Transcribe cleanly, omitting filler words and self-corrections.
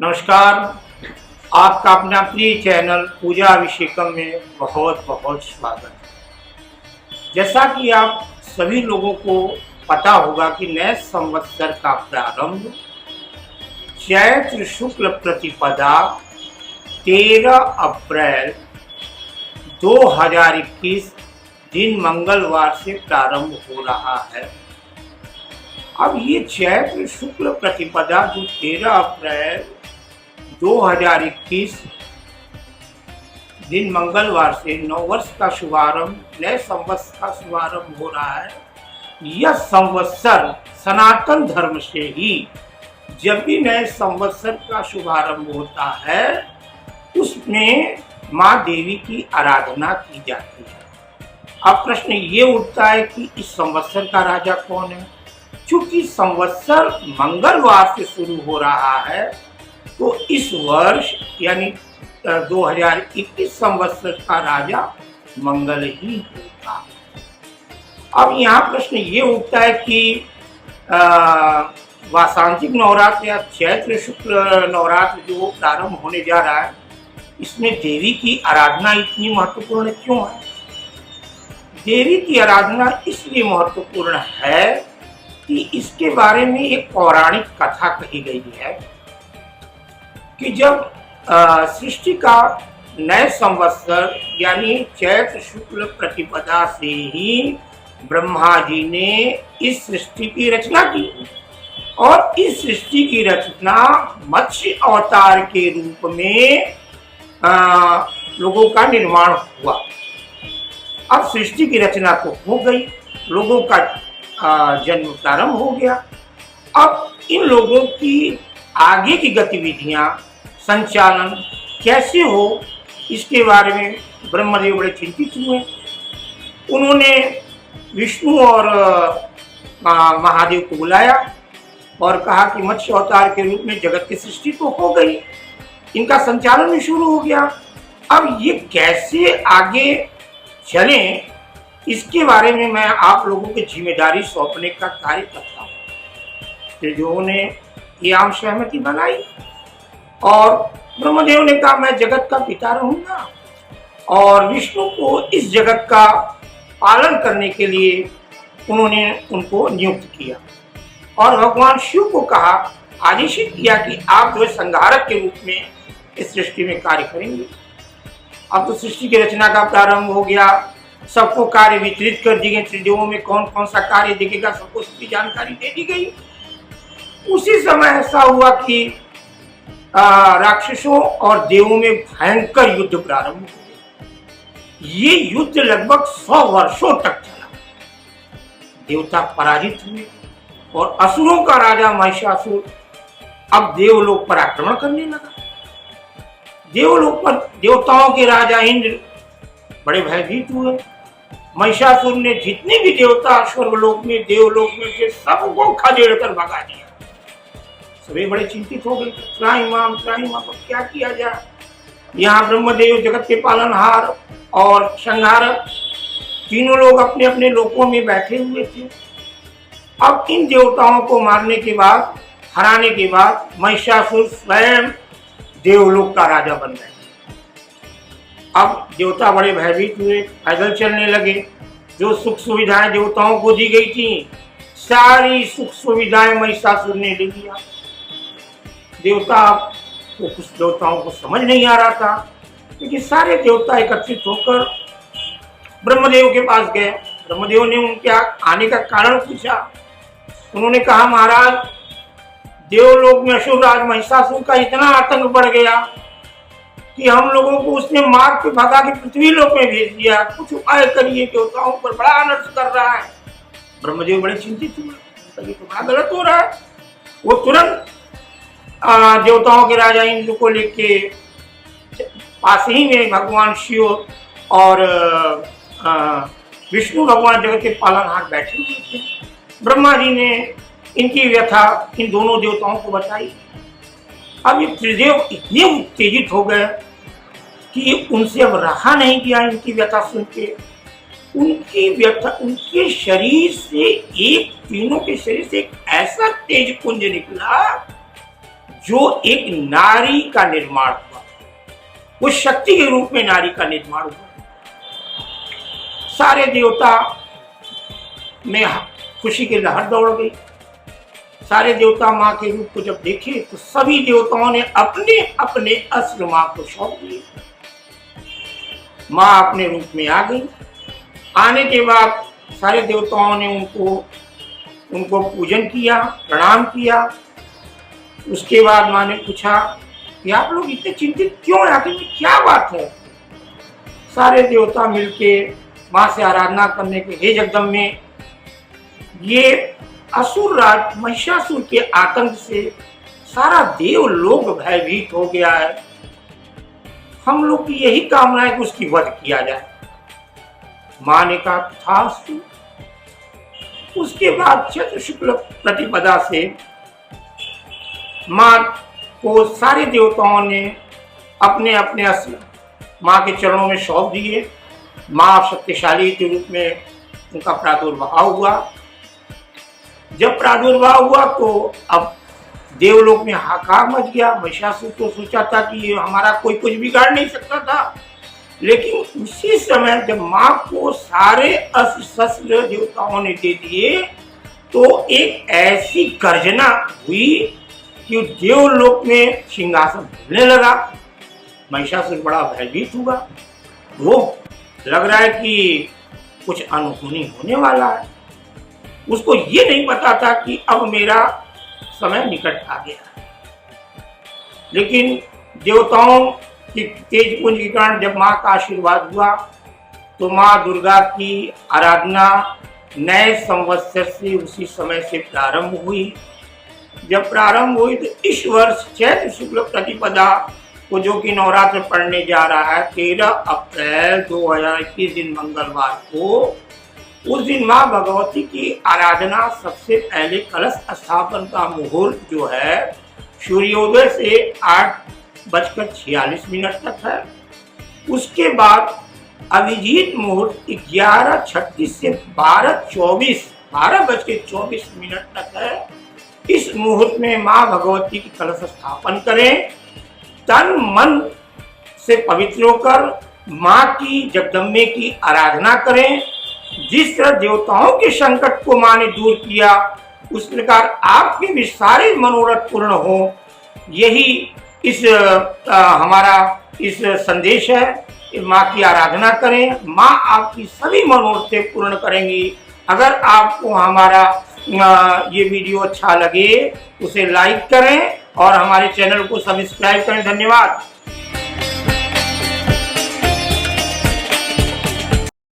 नमस्कार। आपका अपना प्रिय चैनल पूजा अभिषेकम में बहुत बहुत स्वागत है। जैसा कि आप सभी लोगों को पता होगा कि नए संवत्सर का प्रारंभ चैत्र शुक्ल प्रतिपदा 13 अप्रैल 2021 दिन मंगलवार से प्रारंभ हो रहा है। अब ये चैत्र शुक्ल प्रतिपदा जो 13 अप्रैल 2021 दिन मंगलवार से नववर्ष का शुभारंभ, नए संवत्सर का शुभारंभ हो रहा है। यह संवत्सर सनातन धर्म से ही जब भी नए संवत्सर का शुभारंभ होता है उसमें माँ देवी की आराधना की जाती है। अब प्रश्न ये उठता है कि इस संवत्सर का राजा कौन है। चूंकि संवत्सर मंगलवार से शुरू हो रहा है तो इस वर्ष यानी 2021 संवत्सर का राजा मंगल ही होगा। अब यहाँ प्रश्न ये उठता है कि वासांतिक नवरात्र या चैत्र शुक्ल नवरात्र जो प्रारंभ होने जा रहा है इसमें देवी की आराधना इतनी महत्वपूर्ण क्यों है। देवी की आराधना इसलिए महत्वपूर्ण है कि इसके बारे में एक पौराणिक कथा कही गई है कि जब सृष्टि का नए संवत्सर यानी चैत्र शुक्ल प्रतिपदा से ही ब्रह्मा जी ने इस सृष्टि की रचना की और इस सृष्टि की रचना मत्स्य अवतार के रूप में लोगों का निर्माण हुआ। अब सृष्टि की रचना तो हो गई, लोगों का जन्म प्रारंभ हो गया। अब इन लोगों की आगे की गतिविधियां संचालन कैसे हो इसके बारे में ब्रह्मदेव बड़े चिंतित हुए। उन्होंने विष्णु और महादेव को बुलाया और कहा कि मत्स्य अवतार के रूप में जगत की सृष्टि तो हो गई, इनका संचालन भी शुरू हो गया। अब ये कैसे आगे चले इसके बारे में मैं आप लोगों की जिम्मेदारी सौंपने का कार्य करता हूँ। जो ने ये आम सहमति बनाई और ब्रह्मदेव ने कहा मैं जगत का पिता रहूंगा और विष्णु को इस जगत का पालन करने के लिए उन्होंने उनको नियुक्त किया और भगवान शिव को कहा, आदेशित किया कि आप जो संहारक के रूप में इस सृष्टि में कार्य करेंगे। अब तो सृष्टि की रचना का प्रारंभ हो गया, सबको कार्य वितरित कर दी गई, त्रिदेवों में कौन कौन सा कार्य दिखेगा सबको उसकी जानकारी दे दी गई। उसी समय ऐसा हुआ कि राक्षसों और देवों में भयंकर युद्ध प्रारंभ हो गया। ये युद्ध लगभग 100 वर्षों तक चला। देवता पराजित हुए और असुरों का राजा महिषासुर अब देवलोक पर आक्रमण करने लगा। देवलोक पर देवताओं के राजा इंद्र बड़े भयभीत हुए। महिषासुर ने जितने भी देवता स्वर्गलोक में देवलोक में थे सबको खदेड़ कर भगा दिया। सभी बड़े चिंतित हो गए, त्राहिमाम क्या किया जाए। यहाँ ब्रह्मदेव जगत के पालनहार और संहारक तीनों लोग अपने अपने लोकों में बैठे हुए थे। अब इन देवताओं को मारने के बाद, हराने के बाद महिषासुर स्वयं देवलोक का राजा बन गए। अब देवता बड़े भयभीत हुए, पैदल चलने लगे। जो सुख सुविधाएं देवताओं को दी गई थी सारी सुख सुविधाएं महिषासुर ने ले लिया। देवता को कुछ देवताओं को समझ नहीं आ रहा था, क्योंकि सारे देवता एकत्रित होकर ब्रह्मदेव के पास गए। ब्रह्मदेव ने उनके आने का कारण पूछा। उन्होंने कहा, महाराज देवलोक में असुरराज महिषासुर का इतना आतंक बढ़ गया कि हम लोगों को उसने मार के भगा के पृथ्वी लोक में भेज दिया, कुछ उपाय करिए, देवताओं पर बड़ा अनर्थ कर रहा है। ब्रह्मदेव बड़े चिंतित हुए, ये तो बड़ा गलत हो रहा है। वो तुरंत देवताओं के राजा इंद्र को लेके पास ही में भगवान शिव और विष्णु भगवान जगत के पालनहार बैठे हुए थे। ब्रह्मा जी ने इनकी व्यथा इन दोनों देवताओं को बताई। अब ये त्रिदेव इतने उत्तेजित हो गए कि उनसे अब रहा नहीं गया। इनकी व्यथा सुन के उनकी व्यथा, उनके शरीर से तीनों के शरीर से एक ऐसा तेज पुंज निकला जो एक नारी का निर्माण हुआ, उस शक्ति के रूप में नारी का निर्माण हुआ। सारे देवता में खुशी की लहर दौड़ गई। सारे देवता माँ के रूप को जब देखे तो सभी देवताओं ने अपने अपने अस्त्र माँ को सौंप दिए। माँ अपने रूप में आ गई। आने के बाद सारे देवताओं ने उनको पूजन किया, प्रणाम किया। उसके बाद माँ ने पूछा कि आप लोग इतने चिंतित क्यों हैं, आखिर में क्या बात है। सारे देवता मिलके माँ से आराधना करने के, हे जगदम्बे, ये असुर राज महिषासुर के आतंक से सारा देवलोक भयभीत हो गया है। हम लोग की यही कामना है कि उसकी वध किया जाए। माँ ने कहा तथास्तु। उसके बाद चैत्र शुक्ल प्रतिपदा से माँ को सारे देवताओं ने अपने अपने अस्त्र माँ के चरणों में सौंप दिए। माँ शक्तिशाली के रूप में उनका प्रादुर्भाव हुआ। जब प्रादुर्भाव हुआ तो अब देवलोक में हाहाकार मच गया। महिषासुर तो सोचा था कि हमारा कोई कुछ बिगाड़ नहीं सकता था, लेकिन उसी समय जब माँ को सारे अस्त्र शस्त्र देवताओं ने दे दिए तो एक ऐसी गर्जना हुई कि देवलोक में सिंहासन हिलने लगा। महिषासुर बड़ा भयभीत हुआ। वो लग रहा है कि कुछ अनहोनी होने वाला है। उसको ये नहीं पता था कि अब मेरा समय निकट आ गया। लेकिन देवताओं की तेज पुंज के कारण जब माँ का आशीर्वाद हुआ तो माँ दुर्गा की आराधना नए संवत्सर से उसी समय से प्रारंभ हुई। जब प्रारंभ हुई तो इस वर्ष चैत्र शुक्ल प्रतिपदा को, जो कि नवरात्र पढ़ने जा रहा है, 13 अप्रैल 2021 दिन मंगलवार को, उस दिन माँ भगवती की आराधना सबसे पहले कलश स्थापन का मुहूर्त जो है सूर्योदय से 8:46 तक है। उसके बाद अभिजीत मुहूर्त 11:36 से 12:24 तक है। इस मुहूर्त में माँ भगवती की कलश स्थापन करें। तन मन से पवित्र होकर माँ की, जगदम्बे की आराधना करें। जिस तरह देवताओं के संकट को माँ ने दूर किया, उस प्रकार आपके भी सारे मनोरथ पूर्ण हो, यही इस हमारा इस संदेश है। माँ की आराधना करें, माँ आपकी सभी मनोरथ पूर्ण करेंगी। अगर आपको हमारा ये वीडियो अच्छा लगे उसे लाइक करें और हमारे चैनल को सब्सक्राइब करें। धन्यवाद।